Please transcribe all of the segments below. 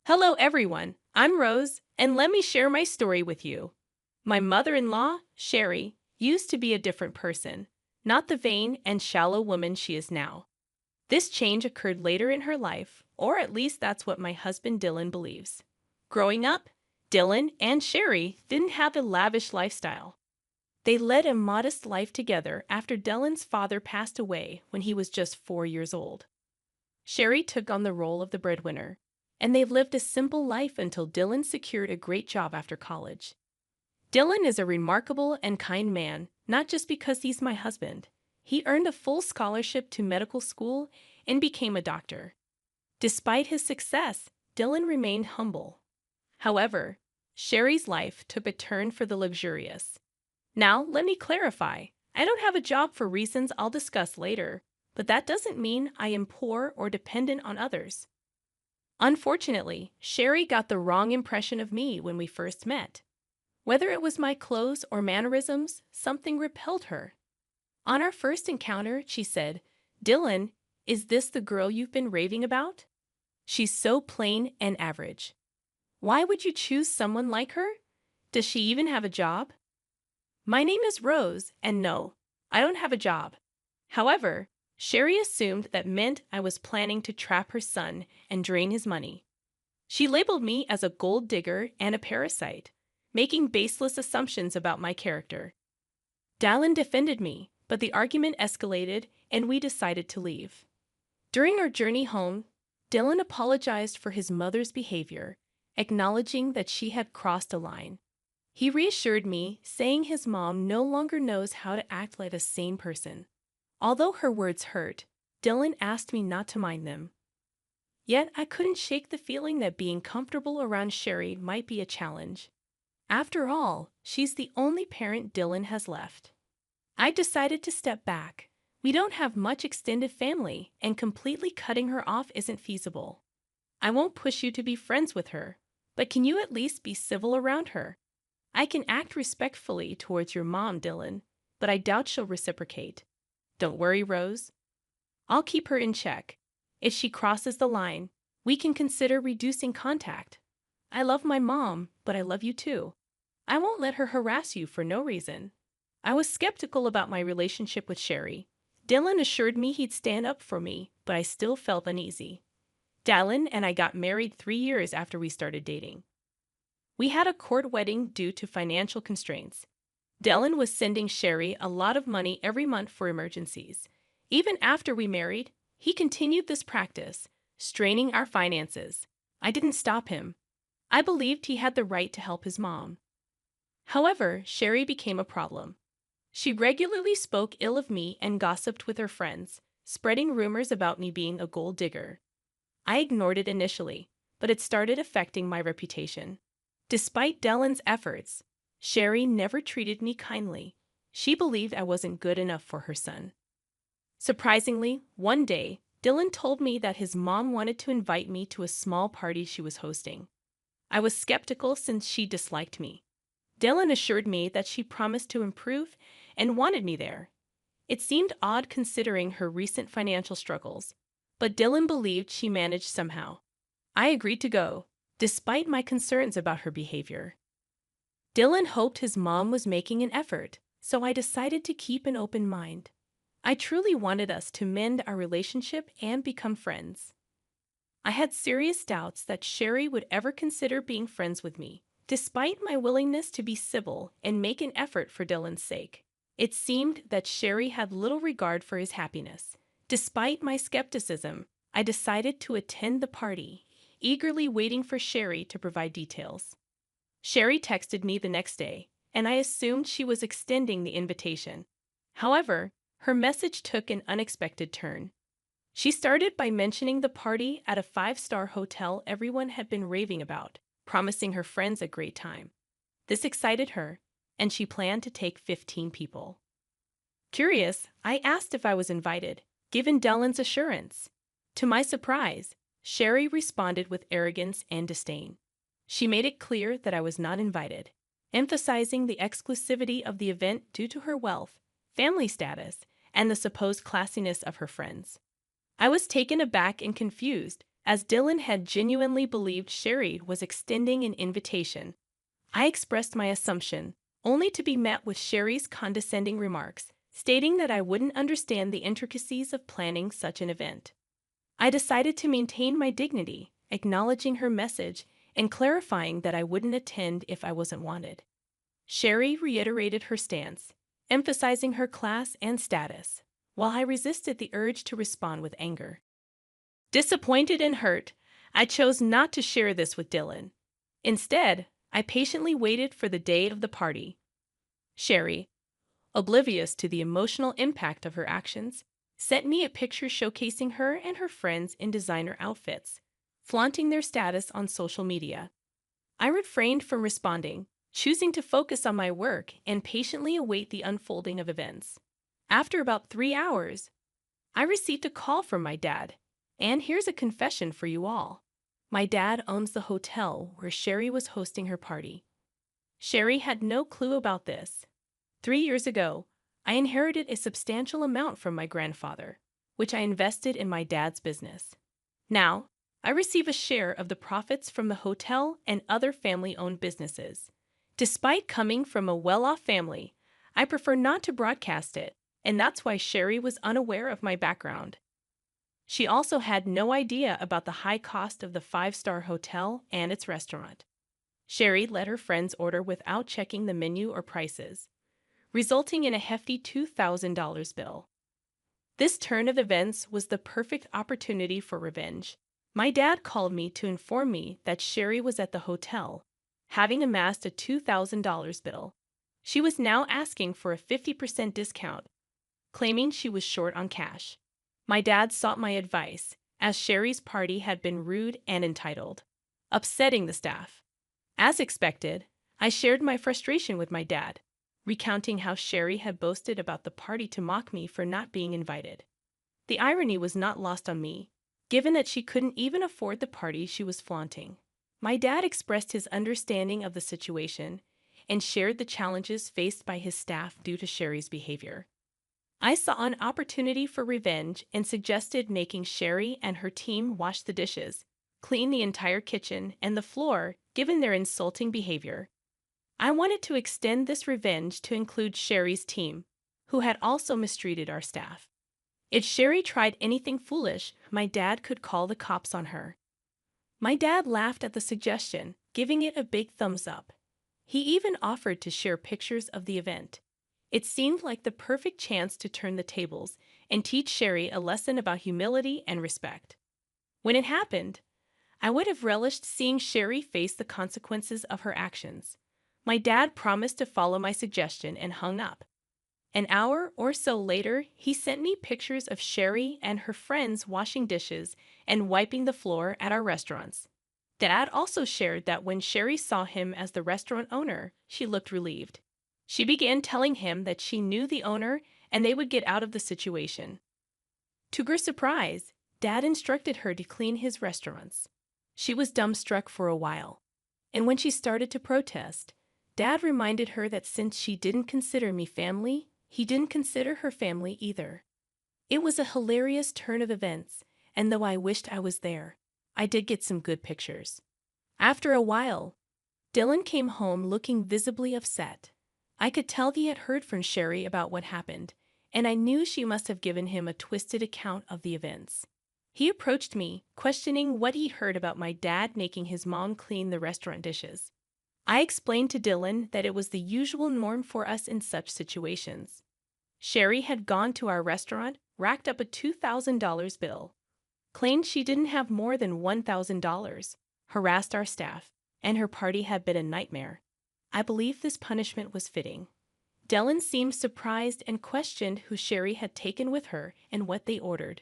Hello, everyone. I'm Rose, and let me share my story with you. My mother in law, Sherry, used to be a different person, not the vain and shallow woman she is now. This change occurred later in her life, or at least that's what my husband Dylan believes. Growing up, Dylan and Sherry didn't have a lavish lifestyle. They led a modest life together after Dylan's father passed away when he was just 4 years old. Sherry took on the role of the breadwinner, and they've lived a simple life until Dylan secured a great job after college. Dylan is a remarkable and kind man, not just because he's my husband. He earned a full scholarship to medical school and became a doctor. Despite his success, Dylan remained humble. However, Sherry's life took a turn for the luxurious. Now, let me clarify. I don't have a job for reasons I'll discuss later, but that doesn't mean I am poor or dependent on others. Unfortunately, Sherry got the wrong impression of me when we first met. Whether it was my clothes or mannerisms, something repelled her. On our first encounter, she said, "Dylan, is this the girl you've been raving about? She's so plain and average. Why would you choose someone like her? Does she even have a job?" My name is Rose, and no, I don't have a job. However, Sherry assumed that meant I was planning to trap her son and drain his money. She labeled me as a gold digger and a parasite, making baseless assumptions about my character. Dallin defended me, but the argument escalated and we decided to leave. During our journey home, Dylan apologized for his mother's behavior, acknowledging that she had crossed a line. He reassured me, saying his mom no longer knows how to act like a sane person. Although her words hurt, Dylan asked me not to mind them. Yet I couldn't shake the feeling that being comfortable around Sherry might be a challenge. After all, she's the only parent Dylan has left. I decided to step back. We don't have much extended family, and completely cutting her off isn't feasible. I won't push you to be friends with her, but can you at least be civil around her? I can act respectfully towards your mom, Dylan, but I doubt she'll reciprocate. Don't worry, Rose. I'll keep her in check. If she crosses the line, we can consider reducing contact. I love my mom, but I love you too. I won't let her harass you for no reason. I was skeptical about my relationship with Sherry. Dylan assured me he'd stand up for me, but I still felt uneasy. Dylan and I got married 3 years after we started dating. We had a court wedding due to financial constraints. Dylan was sending Sherry a lot of money every month for emergencies. Even after we married, he continued this practice, straining our finances. I didn't stop him. I believed he had the right to help his mom. However, Sherry became a problem. She regularly spoke ill of me and gossiped with her friends, spreading rumors about me being a gold digger. I ignored it initially, but it started affecting my reputation. Despite Dylan's efforts, Sherry never treated me kindly. She believed I wasn't good enough for her son. Surprisingly, one day, Dylan told me that his mom wanted to invite me to a small party she was hosting. I was skeptical since she disliked me. Dylan assured me that she promised to improve and wanted me there. It seemed odd considering her recent financial struggles, but Dylan believed she managed somehow. I agreed to go, despite my concerns about her behavior. Dylan hoped his mom was making an effort, so I decided to keep an open mind. I truly wanted us to mend our relationship and become friends. I had serious doubts that Sherry would ever consider being friends with me, despite my willingness to be civil and make an effort for Dylan's sake. It seemed that Sherry had little regard for his happiness. Despite my skepticism, I decided to attend the party, eagerly waiting for Sherry to provide details. Sherry texted me the next day, and I assumed she was extending the invitation. However, her message took an unexpected turn. She started by mentioning the party at a 5-star hotel everyone had been raving about, promising her friends a great time. This excited her, and she planned to take 15 people. Curious, I asked if I was invited, given Dylan's assurance. To my surprise, Sherry responded with arrogance and disdain. She made it clear that I was not invited, emphasizing the exclusivity of the event due to her wealth, family status, and the supposed classiness of her friends. I was taken aback and confused, as Dylan had genuinely believed Sherry was extending an invitation. I expressed my assumption, only to be met with Sherry's condescending remarks, stating that I wouldn't understand the intricacies of planning such an event. I decided to maintain my dignity, acknowledging her message and clarifying that I wouldn't attend if I wasn't wanted. Sherry reiterated her stance, emphasizing her class and status, while I resisted the urge to respond with anger. Disappointed and hurt, I chose not to share this with Dylan. Instead, I patiently waited for the day of the party. Sherry, oblivious to the emotional impact of her actions, sent me a picture showcasing her and her friends in designer outfits, flaunting their status on social media. I refrained from responding, choosing to focus on my work and patiently await the unfolding of events. After about 3 hours, I received a call from my dad, and here's a confession for you all. My dad owns the hotel where Sherry was hosting her party. Sherry had no clue about this. 3 years ago, I inherited a substantial amount from my grandfather, which I invested in my dad's business. Now, I receive a share of the profits from the hotel and other family-owned businesses. Despite coming from a well-off family, I prefer not to broadcast it, and that's why Sherry was unaware of my background. She also had no idea about the high cost of the 5-star hotel and its restaurant. Sherry let her friends order without checking the menu or prices, resulting in a hefty $2,000 bill. This turn of events was the perfect opportunity for revenge. My dad called me to inform me that Sherry was at the hotel, having amassed a $2,000 bill. She was now asking for a 50% discount, claiming she was short on cash. My dad sought my advice, as Sherry's party had been rude and entitled, upsetting the staff. As expected, I shared my frustration with my dad, recounting how Sherry had boasted about the party to mock me for not being invited. The irony was not lost on me, given that she couldn't even afford the party she was flaunting. My dad expressed his understanding of the situation and shared the challenges faced by his staff due to Sherry's behavior. I saw an opportunity for revenge and suggested making Sherry and her team wash the dishes, clean the entire kitchen and the floor, given their insulting behavior. I wanted to extend this revenge to include Sherry's team, who had also mistreated our staff. If Sherry tried anything foolish, my dad could call the cops on her. My dad laughed at the suggestion, giving it a big thumbs up. He even offered to share pictures of the event. It seemed like the perfect chance to turn the tables and teach Sherry a lesson about humility and respect. When it happened, I would have relished seeing Sherry face the consequences of her actions. My dad promised to follow my suggestion and hung up. An hour or so later, he sent me pictures of Sherry and her friends washing dishes and wiping the floor at our restaurants. Dad also shared that when Sherry saw him as the restaurant owner, she looked relieved. She began telling him that she knew the owner and they would get out of the situation. To her surprise, Dad instructed her to clean his restaurants. She was dumbstruck for a while, and when she started to protest, Dad reminded her that since she didn't consider me family, he didn't consider her family either. It was a hilarious turn of events, and though I wished I was there, I did get some good pictures. After a while, Dylan came home looking visibly upset. I could tell he had heard from Sherry about what happened, and I knew she must have given him a twisted account of the events. He approached me, questioning what he heard about my dad making his mom clean the restaurant dishes. I explained to Dylan that it was the usual norm for us in such situations. Sherry had gone to our restaurant, racked up a $2,000 bill, claimed she didn't have more than $1,000, harassed our staff, and her party had been a nightmare. I believe this punishment was fitting. Dylan seemed surprised and questioned who Sherry had taken with her and what they ordered.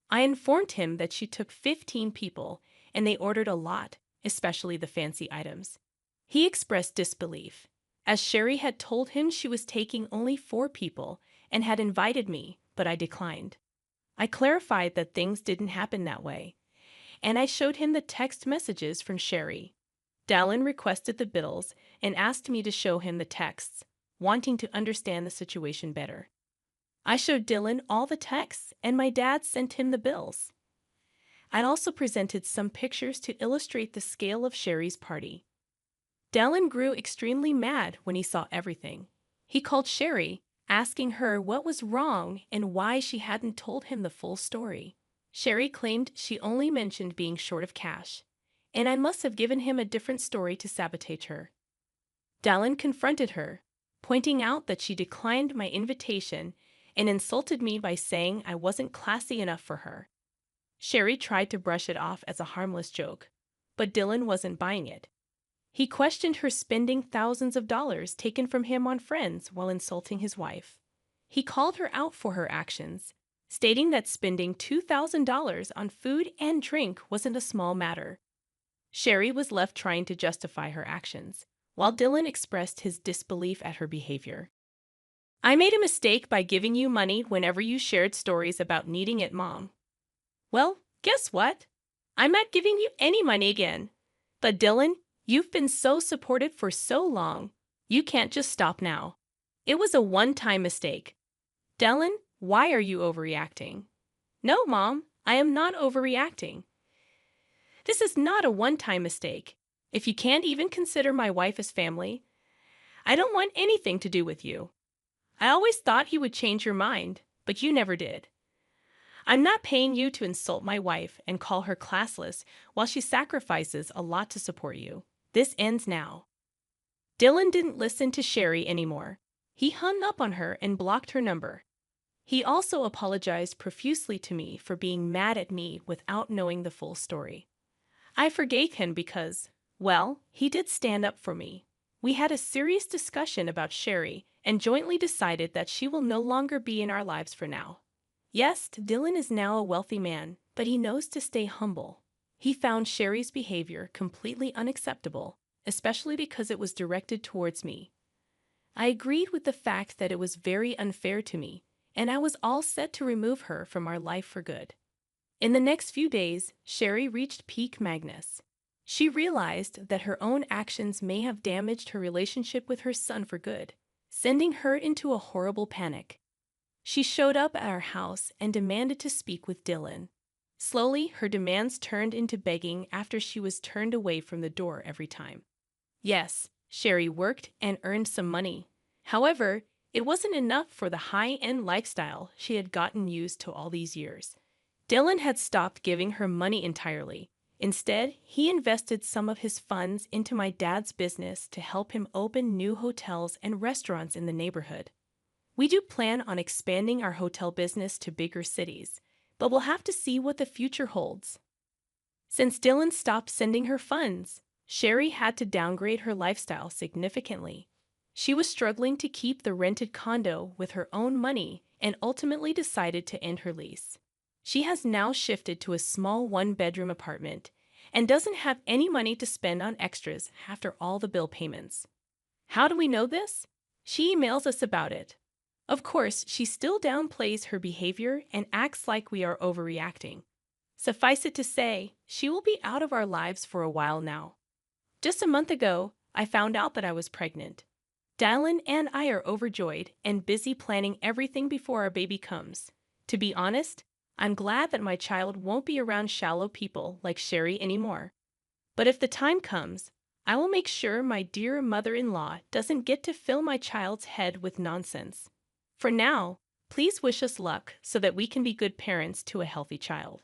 I informed him that she took 15 people, and they ordered a lot, especially the fancy items. He expressed disbelief, as Sherry had told him she was taking only 4 people and had invited me, but I declined. I clarified that things didn't happen that way, and I showed him the text messages from Sherry. Dylan requested the bills and asked me to show him the texts, wanting to understand the situation better. I showed Dylan all the texts, and my dad sent him the bills. I also presented some pictures to illustrate the scale of Sherry's party. Dylan grew extremely mad when he saw everything. He called Sherry, asking her what was wrong and why she hadn't told him the full story. Sherry claimed she only mentioned being short of cash, and I must have given him a different story to sabotage her. Dylan confronted her, pointing out that she declined my invitation and insulted me by saying I wasn't classy enough for her. Sherry tried to brush it off as a harmless joke, but Dylan wasn't buying it. He questioned her spending thousands of dollars taken from him on friends while insulting his wife. He called her out for her actions, stating that spending $2,000 on food and drink wasn't a small matter. Sherry was left trying to justify her actions, while Dylan expressed his disbelief at her behavior. I made a mistake by giving you money whenever you shared stories about needing it, Mom. Well, guess what? I'm not giving you any money again. But Dylan, you've been so supportive for so long. You can't just stop now. It was a one-time mistake. Dylan, why are you overreacting? No, Mom, I am not overreacting. This is not a one-time mistake. If you can't even consider my wife as family, I don't want anything to do with you. I always thought you would change your mind, but you never did. I'm not paying you to insult my wife and call her classless while she sacrifices a lot to support you. This ends now. Dylan didn't listen to Sherry anymore. He hung up on her and blocked her number. He also apologized profusely to me for being mad at me without knowing the full story. I forgave him because, well, he did stand up for me. We had a serious discussion about Sherry and jointly decided that she will no longer be in our lives for now. Yes, Dylan is now a wealthy man, but he knows to stay humble. He found Sherry's behavior completely unacceptable, especially because it was directed towards me. I agreed with the fact that it was very unfair to me, and I was all set to remove her from our life for good. In the next few days, Sherry reached peak madness. She realized that her own actions may have damaged her relationship with her son for good, sending her into a horrible panic. She showed up at our house and demanded to speak with Dylan. Slowly, her demands turned into begging after she was turned away from the door every time. Yes, Sherry worked and earned some money. However, it wasn't enough for the high-end lifestyle she had gotten used to all these years. Dylan had stopped giving her money entirely. Instead, he invested some of his funds into my dad's business to help him open new hotels and restaurants in the neighborhood. We do plan on expanding our hotel business to bigger cities, but we'll have to see what the future holds. Since Dylan stopped sending her funds, Sherry had to downgrade her lifestyle significantly. She was struggling to keep the rented condo with her own money and ultimately decided to end her lease. She has now shifted to a small one-bedroom apartment and doesn't have any money to spend on extras after all the bill payments. How do we know this? She emails us about it. Of course, she still downplays her behavior and acts like we are overreacting. Suffice it to say, she will be out of our lives for a while now. Just a month ago, I found out that I was pregnant. Dylan and I are overjoyed and busy planning everything before our baby comes. To be honest, I'm glad that my child won't be around shallow people like Sherry anymore. But if the time comes, I will make sure my dear mother-in-law doesn't get to fill my child's head with nonsense. For now, please wish us luck so that we can be good parents to a healthy child.